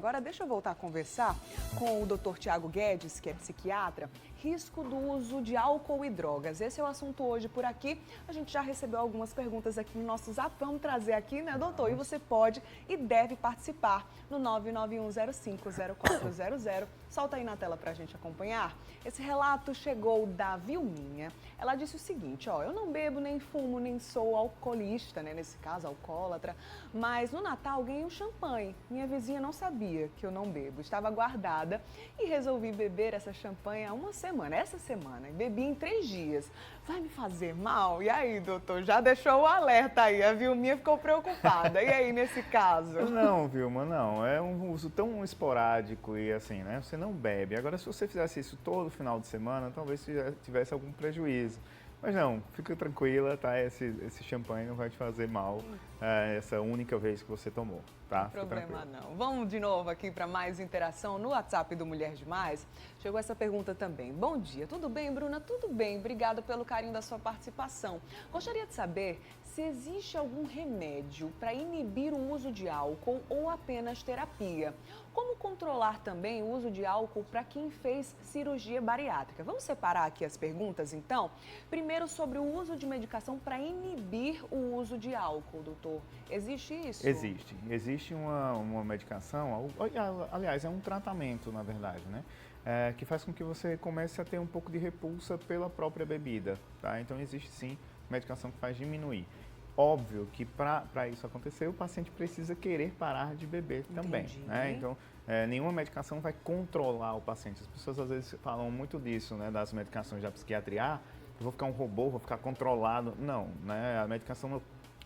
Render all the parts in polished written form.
Agora deixa eu voltar a conversar com o Dr. Tiago Guedes, que é psiquiatra. Risco do uso de álcool e drogas. Esse é o assunto hoje por aqui. A gente já recebeu algumas perguntas aqui no nosso Zap. Vamos trazer aqui, né, doutor? E você pode e deve participar no 991050400. Solta aí na tela pra gente acompanhar. Esse relato chegou da Vilminha. Ela disse o seguinte, ó, eu não bebo, nem fumo, nem sou alcoolista, né? Nesse caso, alcoólatra. Mas no Natal ganhei um champanhe. Minha vizinha não sabia que eu não bebo. Estava guardada e resolvi beber essa champanhe há uma semana. Essa semana, e bebi em 3 dias. Vai me fazer mal? E aí, doutor, já deixou o alerta aí. A Vilminha ficou preocupada. E aí, nesse caso? Não, Vilma, não. É um uso tão esporádico e assim, né? Você não bebe. Agora, se você fizesse isso todo final de semana, talvez tivesse algum prejuízo. Mas não, fica tranquila, tá? Esse champanhe não vai te fazer mal essa única vez que você tomou, tá? Não tem problema não. Vamos de novo aqui para mais interação no WhatsApp do Mulher Demais. Chegou essa pergunta também. Bom dia, tudo bem, Bruna? Tudo bem, obrigada pelo carinho da sua participação. Gostaria de saber se existe algum remédio para inibir o uso de álcool ou apenas terapia. Como controlar também o uso de álcool para quem fez cirurgia bariátrica? Vamos separar aqui as perguntas, então? Primeiro, sobre o uso de medicação para inibir o uso de álcool, doutor. Existe isso? Existe. Existe uma medicação, aliás, é um tratamento, na verdade, né? Que faz com que você comece a ter um pouco de repulsa pela própria bebida, tá? Então, existe sim medicação que faz diminuir. Óbvio que para isso acontecer, o paciente precisa querer parar de beber também, né? Então, nenhuma medicação vai controlar o paciente. As pessoas às vezes falam muito disso, né? Das medicações da psiquiatria. Eu vou ficar um robô, vou ficar controlado. Não, né? A medicação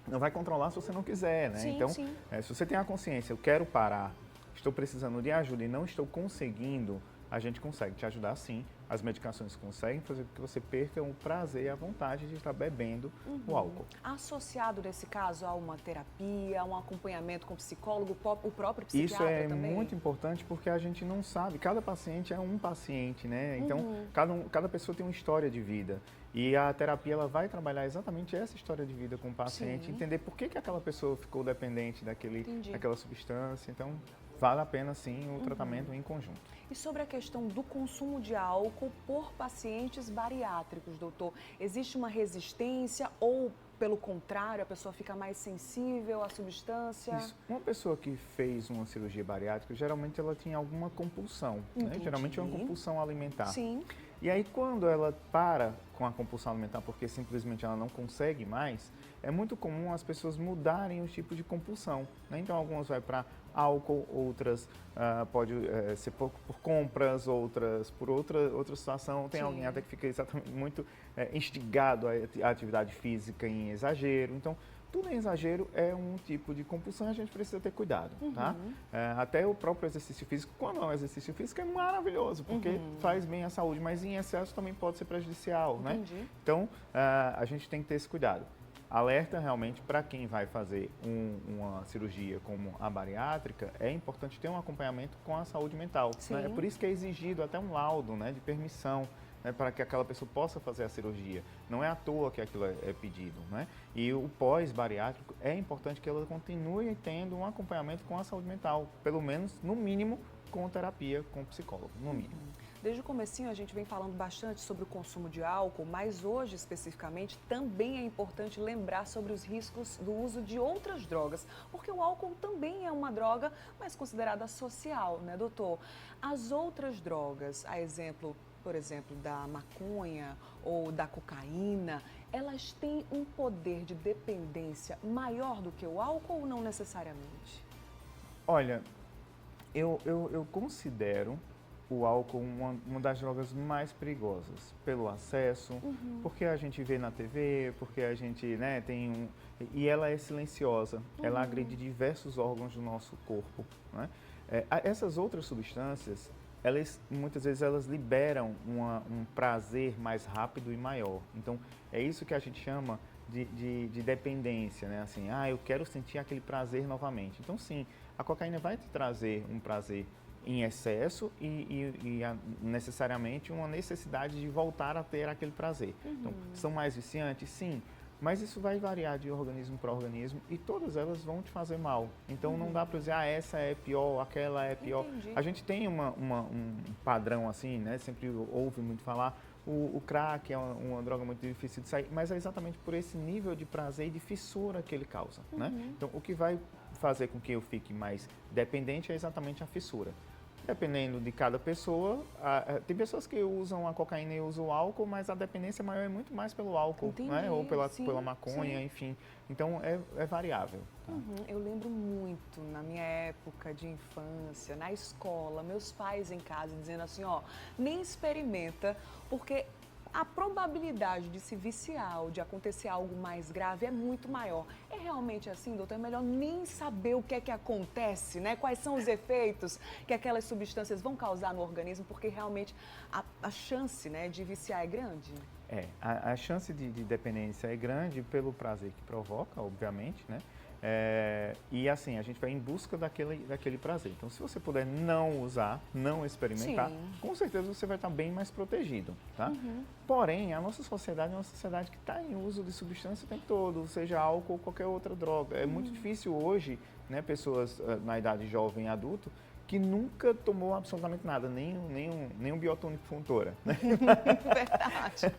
não vai controlar se você não quiser, né? Sim, então, sim. Se você tem a consciência, eu quero parar, estou precisando de ajuda e não estou conseguindo, a gente consegue te ajudar sim. As medicações conseguem fazer com que você perca o prazer e a vontade de estar bebendo o álcool. Associado, nesse caso, a uma terapia, a um acompanhamento com o psicólogo, o próprio psiquiatra também? Isso é também? muito importante porque a gente não sabe, cada paciente é um paciente, né? Então, cada pessoa tem uma história de vida. E a terapia ela vai trabalhar exatamente essa história de vida com o paciente, entender por que aquela pessoa ficou dependente daquela substância. Então, vale a pena sim o tratamento em conjunto. E sobre a questão do consumo de álcool por pacientes bariátricos, doutor, existe uma resistência ou, pelo contrário, a pessoa fica mais sensível à substância? Isso. Uma pessoa que fez uma cirurgia bariátrica, geralmente ela tinha alguma compulsão, né? Geralmente é uma compulsão alimentar. Sim. E aí quando ela para com a compulsão alimentar porque simplesmente ela não consegue mais, é muito comum as pessoas mudarem o tipo de compulsão, né? Então algumas vai para álcool, outras pode ser por compras, outras por outra situação. Tem alguém até que fica exatamente muito instigado à atividade física em exagero. Então, tudo em exagero é um tipo de compulsão e a gente precisa ter cuidado, tá? Até o próprio exercício físico, quando é um exercício físico, é maravilhoso, porque faz bem à saúde, mas em excesso também pode ser prejudicial, né? Então, a gente tem que ter esse cuidado. Alerta realmente para quem vai fazer uma cirurgia como a bariátrica, é importante ter um acompanhamento com a saúde mental, né? É por isso que é exigido até um laudo, né, de permissão, né, para que aquela pessoa possa fazer a cirurgia. Não é à toa que aquilo é pedido, né? E o pós-bariátrico é importante que ela continue tendo um acompanhamento com a saúde mental, pelo menos, no mínimo, com terapia, com psicólogo, no mínimo. Desde o comecinho a gente vem falando bastante sobre o consumo de álcool, mas hoje especificamente também é importante lembrar sobre os riscos do uso de outras drogas, porque o álcool também é uma droga, mas considerada social, né, doutor? As outras drogas, por exemplo, da maconha ou da cocaína, elas têm um poder de dependência maior do que o álcool ou não necessariamente? Olha, eu considero o álcool uma das drogas mais perigosas, pelo acesso, porque a gente vê na TV, porque a gente, né, e ela é silenciosa, ela agride diversos órgãos do nosso corpo, né? Essas outras substâncias, muitas vezes elas liberam um prazer mais rápido e maior. Então, é isso que a gente chama de dependência, né? Assim, eu quero sentir aquele prazer novamente. Então, sim, a cocaína vai te trazer um prazer em excesso e necessariamente uma necessidade de voltar a ter aquele prazer. Então, são mais viciantes? Sim, Mas isso vai variar de organismo para organismo e todas elas vão te fazer mal. Então não dá para dizer, essa é pior, aquela é pior. Entendi. A gente tem um padrão assim, né? Sempre ouve muito falar. O crack é uma droga muito difícil de sair, mas é exatamente por esse nível de prazer e de fissura que ele causa, né? Então o que vai fazer com que eu fique mais dependente é exatamente a fissura. Dependendo de cada pessoa, tem pessoas que usam a cocaína e usam o álcool, mas a dependência maior é muito mais pelo álcool, né? Ou pela maconha, enfim. Então, é variável. Tá? Eu lembro muito, na minha época de infância, na escola, meus pais em casa dizendo assim, ó, nem experimenta, porque a probabilidade de se viciar ou de acontecer algo mais grave é muito maior. É realmente assim, doutor? É melhor nem saber o que é que acontece, né? Quais são os efeitos que aquelas substâncias vão causar no organismo, porque realmente a chance, né, de viciar é grande? A chance de dependência é grande pelo prazer que provoca, obviamente, né? E assim, a gente vai em busca daquele prazer. Então, se você puder não usar, não experimentar, com certeza você vai estar bem mais protegido, tá? Porém, a nossa sociedade é uma sociedade que está em uso de substância o tempo todo, seja álcool ou qualquer outra droga. É muito difícil hoje, né, pessoas na idade jovem e adulto, que nunca tomou absolutamente nada, nem um biotônico Fontoura, né? Verdade.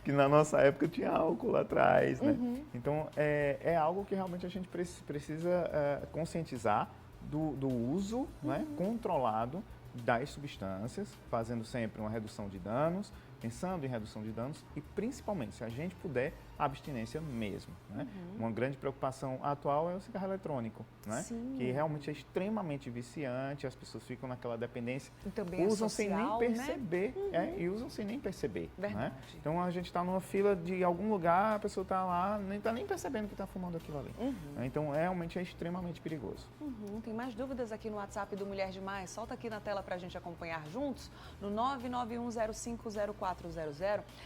Que na nossa época tinha álcool lá atrás, né? Então, é algo que realmente a gente precisa conscientizar do uso, né, controlado das substâncias, fazendo sempre uma redução de danos, pensando em redução de danos e, principalmente, se a gente puder, a abstinência mesmo, né? Uma grande preocupação atual é o cigarro eletrônico, né? Que realmente é extremamente viciante, as pessoas ficam naquela dependência, E também usam social, sem nem perceber, e usam sem nem perceber, Verdade. né? Então, a gente está numa fila de algum lugar, a pessoa está lá, nem está nem percebendo que está fumando aquilo ali. Né? Então, realmente é extremamente perigoso. Tem mais dúvidas aqui no WhatsApp do Mulher Demais? Solta aqui na tela para a gente acompanhar juntos, no 991050400.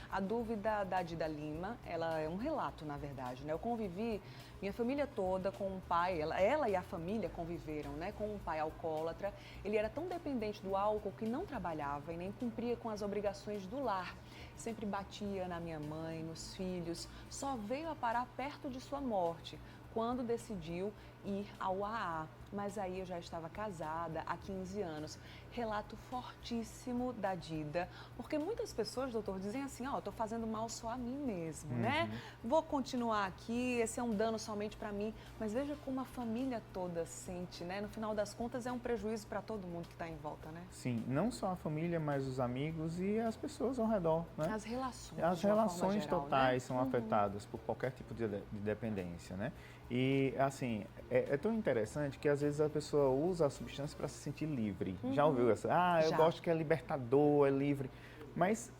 A dúvida da Dida Lima, ela é um relato, na verdade, né? Eu convivi, minha família toda, com um pai, ela e a família conviveram, né? Com um pai alcoólatra. Ele era tão dependente do álcool que não trabalhava e nem cumpria com as obrigações do lar. Sempre batia na minha mãe, nos filhos. Só veio a parar perto de sua morte, quando decidiu ir ao AA. Mas aí eu já estava casada há 15 anos. Relato fortíssimo da Dida, porque muitas pessoas, doutor, dizem assim, ó, eu tô fazendo mal só a mim mesmo, né? Vou continuar aqui, esse é um dano somente para mim, mas veja como a família toda sente, né? No final das contas é um prejuízo para todo mundo que está em volta, né? Sim, não só a família, mas os amigos e as pessoas ao redor, né? As relações, as de uma forma relações geral, totais né? são afetadas por qualquer tipo de dependência, né? E, assim, é tão interessante que às vezes a pessoa usa a substância para se sentir livre. Já ouviu essa? Eu Já. gosto que é libertador, é livre. Mas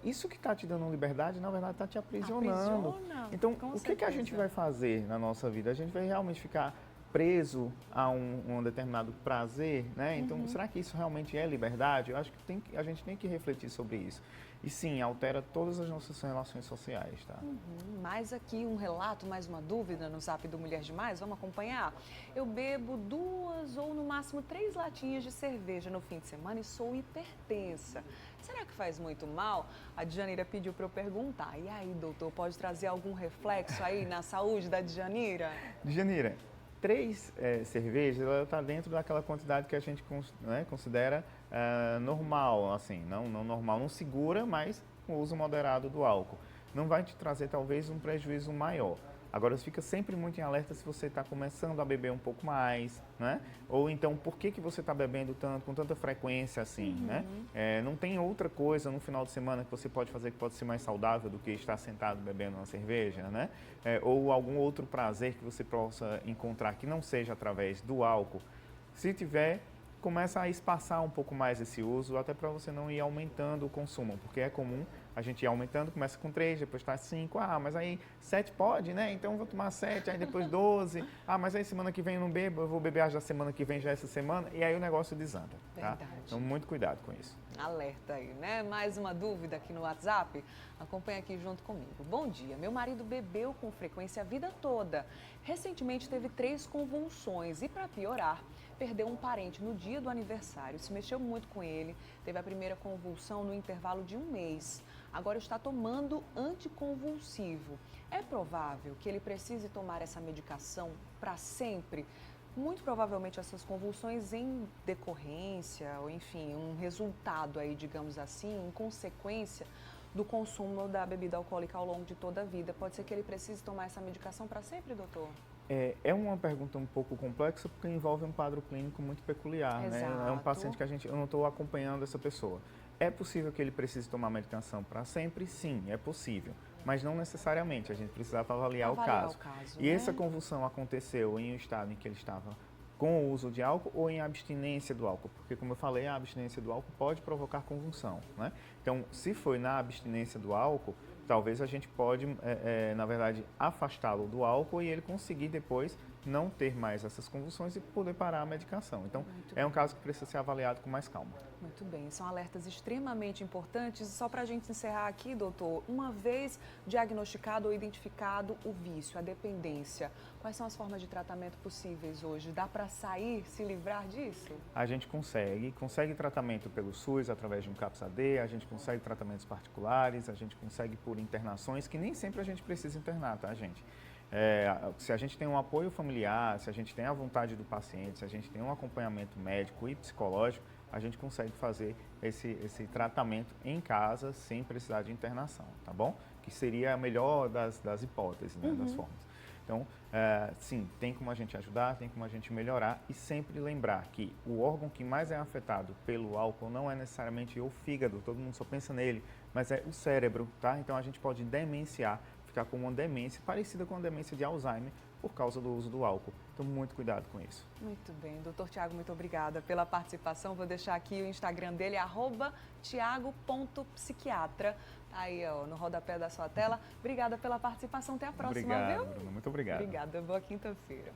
isso que está te dando liberdade, na verdade, está te aprisionando. Aprisiona, Então, com o que a gente vai fazer na nossa vida? A gente vai realmente ficar preso a um determinado prazer, né? Então, será que isso realmente é liberdade? Eu acho que a gente tem que refletir sobre isso. E sim, altera todas as nossas relações sociais, tá? Mais aqui um relato, mais uma dúvida no Zap do Mulher Demais, vamos acompanhar? Eu bebo 2 ou no máximo 3 latinhas de cerveja no fim de semana e sou hipertensa. Será que faz muito mal? A Djanira pediu para eu perguntar. E aí, doutor, pode trazer algum reflexo aí na saúde da Djanira? Djanira, 3 cervejas, ela está dentro daquela quantidade que a gente considera normal, assim, não normal, não segura, mas com o uso moderado do álcool. Não vai te trazer, talvez, um prejuízo maior. Agora, fica sempre muito em alerta se você está começando a beber um pouco mais, né? Ou então, por que você está bebendo tanto, com tanta frequência assim, né? Não tem outra coisa no final de semana que você pode fazer que pode ser mais saudável do que estar sentado bebendo uma cerveja, né? Ou algum outro prazer que você possa encontrar que não seja através do álcool. Se tiver, começa a espaçar um pouco mais esse uso, até para você não ir aumentando o consumo, porque é comum a gente ir aumentando, começa com 3, depois está 5, mas aí 7 pode, né? Então eu vou tomar 7, aí depois 12, mas aí semana que vem eu não bebo, eu vou beber a semana que vem já essa semana, e aí o negócio desanda, tá? Verdade. Então muito cuidado com isso. Alerta aí, né? Mais uma dúvida aqui no WhatsApp? Acompanha aqui junto comigo. Bom dia, meu marido bebeu com frequência a vida toda. Recentemente teve 3 convulsões e, para piorar, perdeu um parente no dia do aniversário. Isso mexeu muito com ele. Teve a primeira convulsão no intervalo de 1 mês. Agora está tomando anticonvulsivo. É provável que ele precise tomar essa medicação para sempre? Muito provavelmente essas convulsões em decorrência, ou enfim, um resultado aí, digamos assim, em consequência do consumo da bebida alcoólica ao longo de toda a vida. Pode ser que ele precise tomar essa medicação para sempre, doutor? É uma pergunta um pouco complexa porque envolve um quadro clínico muito peculiar, né? É um paciente que eu não estou acompanhando essa pessoa. É possível que ele precise tomar medicação para sempre? Sim, é possível, mas não necessariamente, a gente precisava avaliar o caso. E né? essa convulsão aconteceu em um estado em que ele estava com o uso de álcool ou em abstinência do álcool, porque como eu falei, a abstinência do álcool pode provocar convulsão, né? Então, se foi na abstinência do álcool, talvez a gente pode, na verdade, afastá-lo do álcool e ele conseguir depois não ter mais essas convulsões e poder parar a medicação. Então, é um caso que precisa ser avaliado com mais calma. Muito bem, são alertas extremamente importantes. Só para a gente encerrar aqui, doutor, uma vez diagnosticado ou identificado o vício, a dependência, quais são as formas de tratamento possíveis hoje? Dá para sair, se livrar disso? A gente consegue tratamento pelo SUS através de um CAPS-AD, a gente consegue tratamentos particulares, a gente consegue por internações, que nem sempre a gente precisa internar, tá, gente? Se a gente tem um apoio familiar, se a gente tem a vontade do paciente, se a gente tem um acompanhamento médico e psicológico, a gente consegue fazer esse tratamento em casa sem precisar de internação, tá bom? Que seria a melhor das hipóteses, né, das formas. Então, sim, tem como a gente ajudar, tem como a gente melhorar e sempre lembrar que o órgão que mais é afetado pelo álcool não é necessariamente o fígado, todo mundo só pensa nele, mas é o cérebro, tá? Então a gente pode demenciar, ficar com uma demência parecida com a demência de Alzheimer por causa do uso do álcool. Então, muito cuidado com isso. Muito bem. Doutor Tiago, muito obrigada pela participação. Vou deixar aqui o Instagram dele, @tiago.psiquiatra. Tá aí, ó, no rodapé da sua tela. Obrigada pela participação. Até a próxima, Obrigado, viu? Bruno. Muito obrigado. Obrigada. Boa quinta-feira.